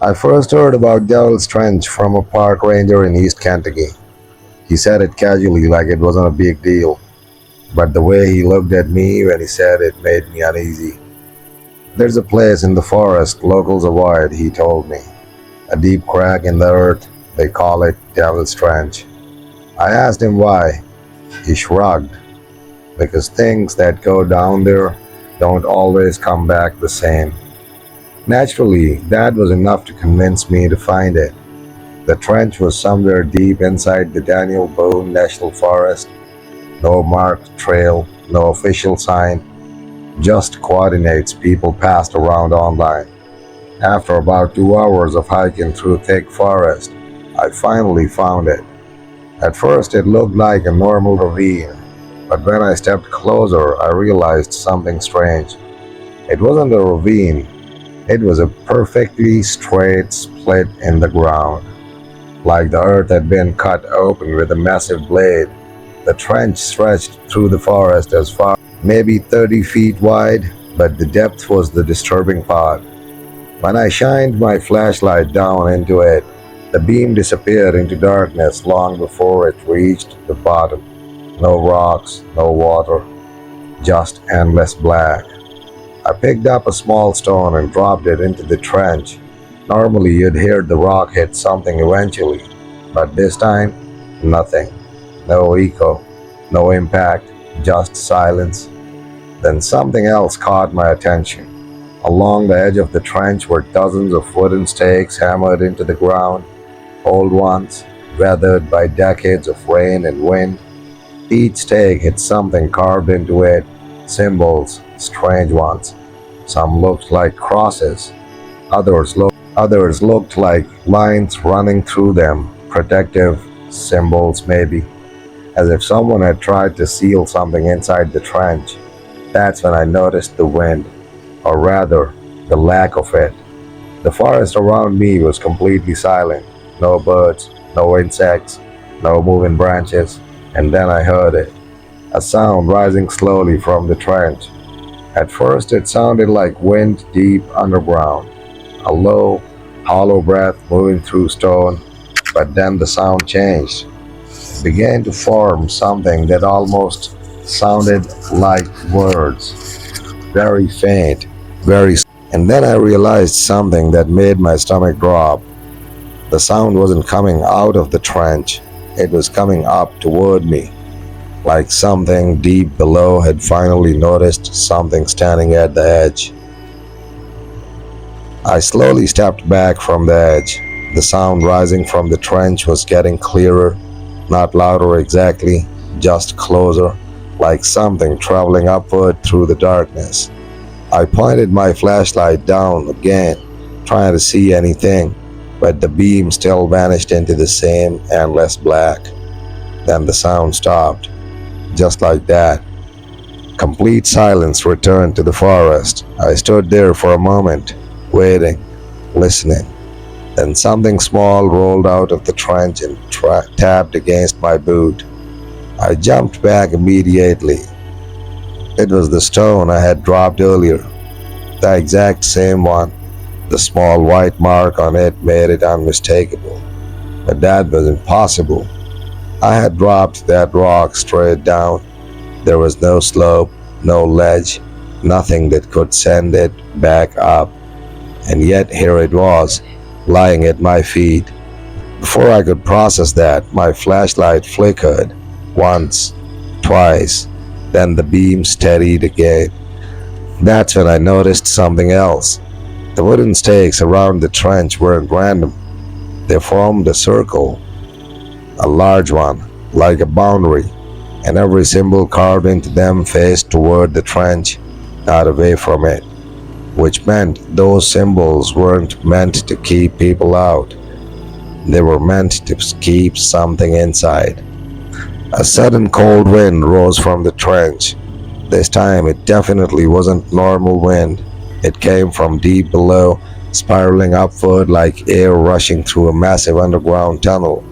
I first heard about Devil's Trench from a park ranger in East Kentucky. He said it casually like it wasn't a big deal, but the way he looked at me when he said it made me uneasy. There's a place in the forest locals avoid, he told me. A deep crack in the earth, they call it Devil's Trench. I asked him why. He shrugged. Because things that go down there don't always come back the same. Naturally, that was enough to convince me to find it. The trench was somewhere deep inside the Boone National Forest. No marked trail, no official sign, just coordinates people passed around online. After about 2 hours of hiking through thick forest, I finally found it. At first it looked like a normal ravine, but when I stepped closer I realized something strange. It wasn't a ravine, it was a perfectly straight split in the ground, like the earth had been cut open with a massive blade. The trench stretched through the forest as far, maybe 30 feet wide, but the depth was the disturbing part. When I shined my flashlight down into it, the beam disappeared into darkness long before it reached the bottom. No rocks, no water, just endless black. I picked up a small stone and dropped it into the trench. Normally you'd hear the rock hit something eventually, but this time, nothing. No echo, no impact, just silence. Then something else caught my attention. Along the edge of the trench were dozens of wooden stakes hammered into the ground, old ones, weathered by decades of rain and wind. Each stake had something carved into it, symbols, strange ones. Some looked like crosses, others looked like lines running through them, protective symbols maybe, as if someone had tried to seal something inside the trench. That's when I noticed the wind, or rather, the lack of it. The forest around me was completely silent. No birds, no insects, no moving branches, and then I heard it. A sound rising slowly from the trench. At first it sounded like wind deep underground, a low, hollow breath moving through stone, but then the sound changed. It began to form something that almost sounded like words, very faint, and then I realized something that made my stomach drop. The sound wasn't coming out of the trench, it was coming up toward me, like something deep below had finally noticed something standing at the edge. I slowly stepped back from the edge. The sound rising from the trench was getting clearer, not louder exactly, just closer, like something traveling upward through the darkness. I pointed my flashlight down again, trying to see anything, but the beam still vanished into the same endless black. Then the sound stopped. Just like that. Complete silence returned to the forest. I stood there for a moment, waiting, listening. Then something small rolled out of the trench and tapped against my boot. I jumped back immediately. It was the stone I had dropped earlier, the exact same one. The small white mark on it made it unmistakable, but that was impossible. I had dropped that rock straight down. There was no slope, no ledge, nothing that could send it back up. And yet here it was, lying at my feet. Before I could process that, my flashlight flickered, once, twice, then the beam steadied again. That's when I noticed something else. The wooden stakes around the trench weren't random. They formed a circle, a large one, like a boundary, and every symbol carved into them faced toward the trench, not away from it, which meant those symbols weren't meant to keep people out. They were meant to keep something inside. A sudden cold wind rose from the trench. This time it definitely wasn't normal wind. It came from deep below, spiraling upward like air rushing through a massive underground tunnel.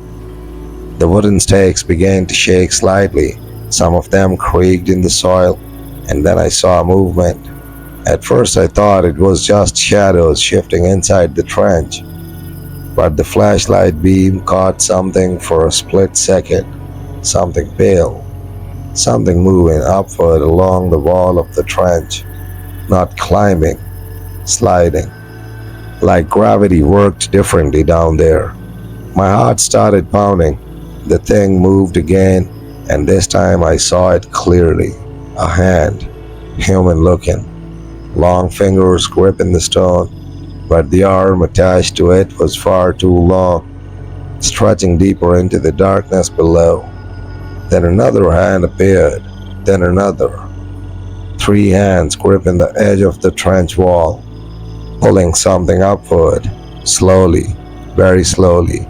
The wooden stakes began to shake slightly. Some of them creaked in the soil, and then I saw movement. At first I thought it was just shadows shifting inside the trench, but the flashlight beam caught something for a split second, something pale, something moving upward along the wall of the trench, not climbing, sliding, like gravity worked differently down there. My heart started pounding. The thing moved again, and this time I saw it clearly. A hand, human looking, long fingers gripping the stone, but the arm attached to it was far too long, stretching deeper into the darkness below. Then another hand appeared, then another. Three hands gripping the edge of the trench wall, pulling something upward, slowly, very slowly.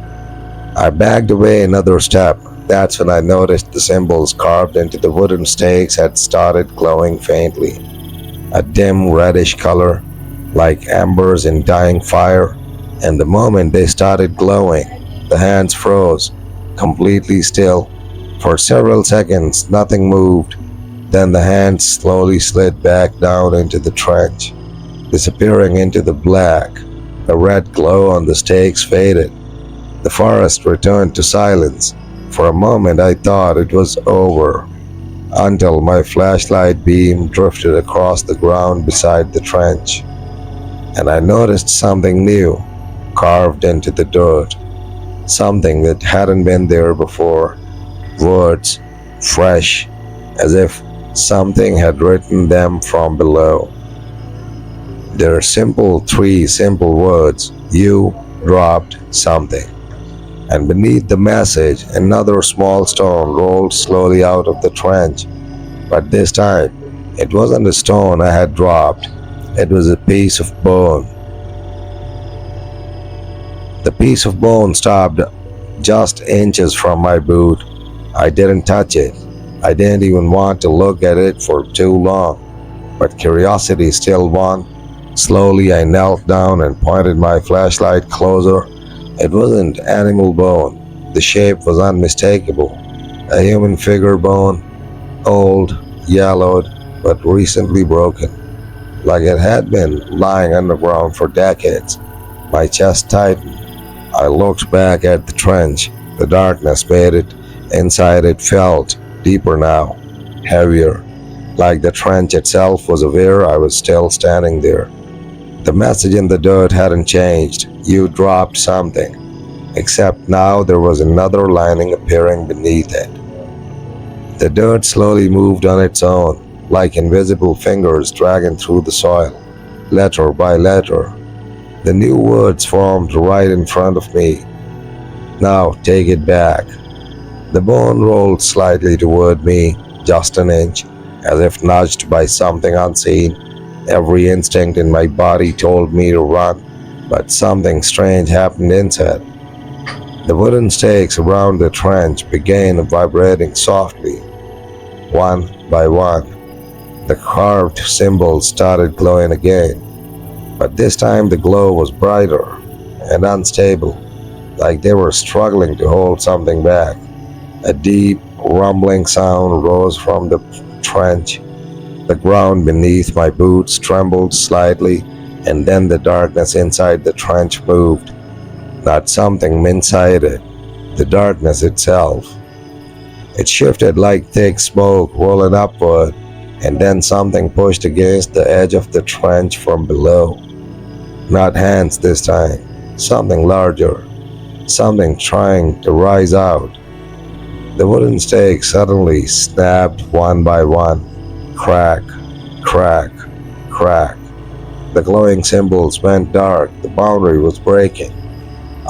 I backed away another step. That's when I noticed the symbols carved into the wooden stakes had started glowing faintly, a dim reddish color, like embers in dying fire, and the moment they started glowing, the hands froze, completely still. For several seconds, nothing moved. Then the hands slowly slid back down into the trench, disappearing into the black. The red glow on the stakes faded. The forest returned to silence. For a moment I thought it was over, until my flashlight beam drifted across the ground beside the trench, and I noticed something new, carved into the dirt, something that hadn't been there before. Words, fresh, as if something had written them from below. There are three simple words. You dropped something. And beneath the message, another small stone rolled slowly out of the trench. But this time, it wasn't a stone I had dropped. It was a piece of bone. The piece of bone stopped just inches from my boot. I didn't touch it. I didn't even want to look at it for too long. But curiosity still won. Slowly I knelt down and pointed my flashlight closer. It wasn't animal bone. The shape was unmistakable. A human figure bone, old, yellowed, but recently broken, like it had been lying underground for decades. My chest tightened. I looked back at the trench. The darkness made it. Inside it felt deeper now, heavier, like the trench itself was aware I was still standing there. The message in the dirt hadn't changed. You dropped something. Except now there was another lining appearing beneath it. The dirt slowly moved on its own, like invisible fingers dragging through the soil, letter by letter. The new words formed right in front of me. Now take it back. The bone rolled slightly toward me, just an inch, as if nudged by something unseen. Every instinct in my body told me to run, but something strange happened inside. The wooden stakes around the trench began vibrating softly. One by one, the carved symbols started glowing again, but this time the glow was brighter and unstable, like they were struggling to hold something back. A deep, rumbling sound rose from the trench. The ground beneath my boots trembled slightly, and then the darkness inside the trench moved. Not something inside it, the darkness itself. It shifted like thick smoke rolling upward, and then something pushed against the edge of the trench from below. Not hands this time, something larger, something trying to rise out. The wooden stakes suddenly snapped one by one. Crack, crack, crack. The glowing symbols went dark. The boundary was breaking.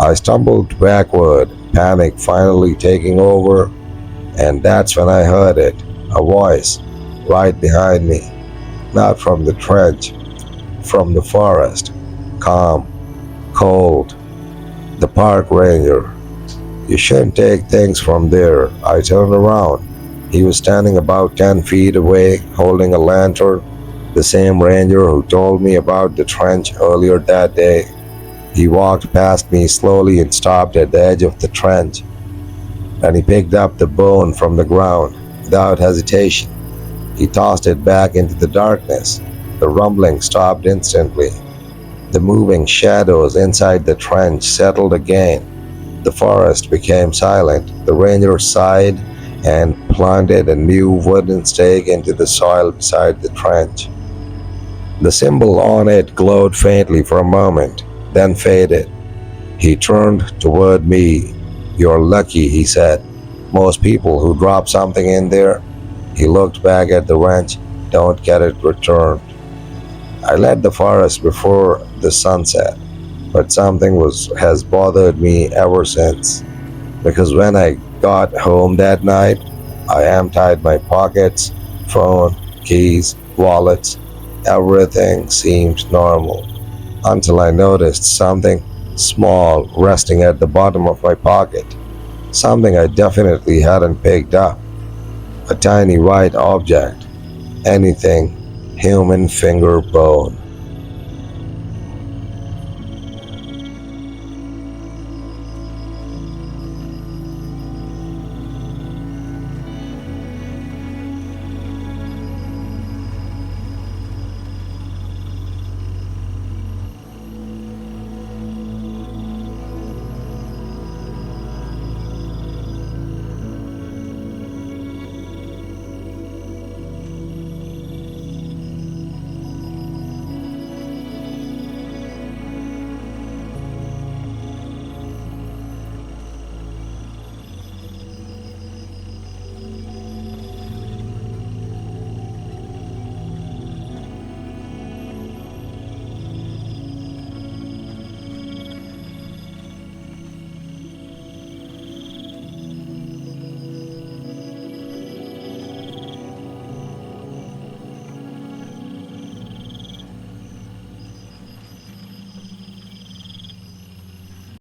I stumbled backward, panic finally taking over, and that's when I heard it, a voice, right behind me. Not from the trench, from the forest. Calm, cold. The park ranger. You shouldn't take things from there. I turned around. He was standing about 10 feet away, holding a lantern, the same ranger who told me about the trench earlier that day. He walked past me slowly and stopped at the edge of the trench. Then he picked up the bone from the ground. Without hesitation, he tossed it back into the darkness. The rumbling stopped instantly. The moving shadows inside the trench settled again. The forest became silent. The ranger sighed and planted a new wooden stake into the soil beside the trench. The symbol on it glowed faintly for a moment, then faded. He turned toward me. "You're lucky," he said. "Most people who drop something in there," he looked back at the wrench, "don't get it returned." I left the forest before the sunset, but something has bothered me ever since. Because when I got home that night, I emptied my pockets, phone, keys, wallets. Everything seemed normal until I noticed something small resting at the bottom of my pocket. Something I definitely hadn't picked up. A tiny white object. Anything. Human finger bone.